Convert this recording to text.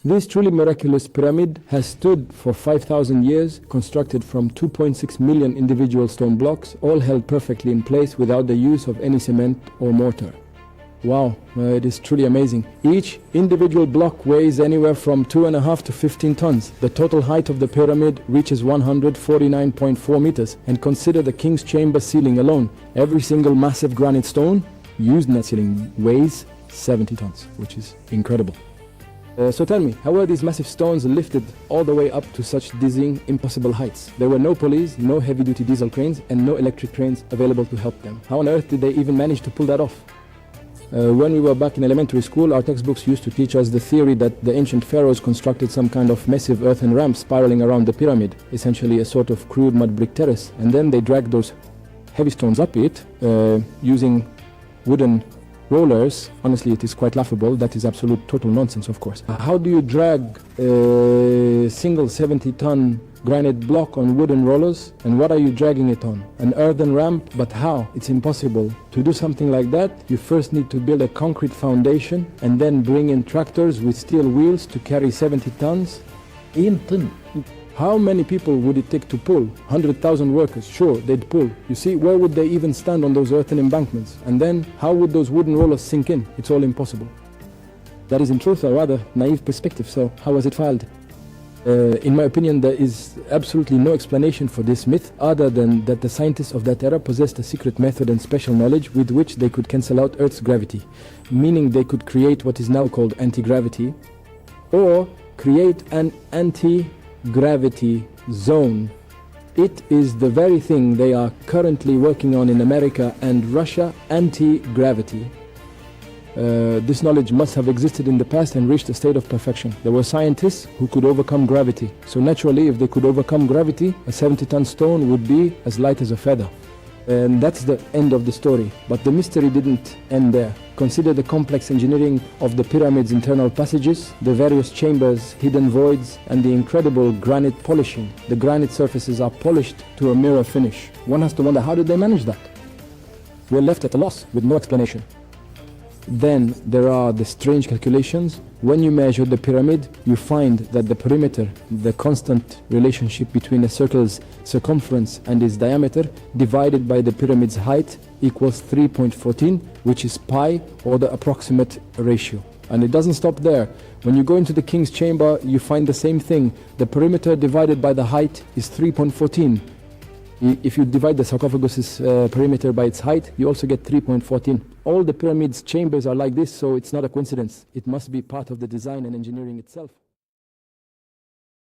This truly miraculous pyramid has stood for 5,000 years, constructed from 2.6 million individual stone blocks, all held perfectly in place without the use of any cement or mortar. Wow, it is truly amazing. Each individual block weighs anywhere from 2.5 to 15 tons. The total height of the pyramid reaches 149.4 meters. And consider the king's chamber ceiling alone. Every single massive granite stone used in that ceiling weighs 70 tons, which is incredible. So tell me, how were these massive stones lifted all the way up to such dizzying, impossible heights? There were no pulleys, no heavy-duty diesel cranes, and no electric cranes available to help them. How on earth did they even manage to pull that off? When we were back in elementary school, our textbooks used to teach us the theory that the ancient pharaohs constructed some kind of massive earthen ramp spiraling around the pyramid, essentially a sort of crude mud brick terrace, and then they dragged those heavy stones up it using wooden rollers. Honestly, it is quite laughable. That is absolute total nonsense, of course. How do you drag a single 70-ton granite block on wooden rollers? And what are you dragging it on? An earthen ramp? But how? It's impossible. To do something like that, you first need to build a concrete foundation and then bring in tractors with steel wheels to carry 70 tons. How many people would it take to pull? 100,000 workers, sure, they'd pull. You see, where would they even stand on those earthen embankments? And then, how would those wooden rollers sink in? It's all impossible. That is in truth a rather naive perspective, so how was it filed? In my opinion, there is absolutely no explanation for this myth other than that the scientists of that era possessed a secret method and special knowledge with which they could cancel out Earth's gravity, meaning they could create what is now called anti-gravity, or create an anti-gravity zone. It is the very thing they are currently working on in America and Russia, anti-gravity. This knowledge must have existed in the past and reached a state of perfection. There were scientists who could overcome gravity. So naturally, if they could overcome gravity, a 70-ton stone would be as light as a feather. And that's the end of the story. But the mystery didn't end there. Consider the complex engineering of the pyramid's internal passages, the various chambers, hidden voids, and the incredible granite polishing. The granite surfaces are polished to a mirror finish. One has to wonder, how did they manage that? We're left at a loss with no explanation. Then there are the strange calculations. When you measure the pyramid, you find that the perimeter, the constant relationship between a circle's circumference and its diameter, divided by the pyramid's height, equals 3.14, which is pi, or the approximate ratio. And it doesn't stop there. When you go into the king's chamber, you find the same thing. The perimeter divided by the height is 3.14. If you divide the sarcophagus's perimeter by its height, you also get 3.14. All the pyramid's chambers are like this, so it's not a coincidence. It must be part of the design and engineering itself.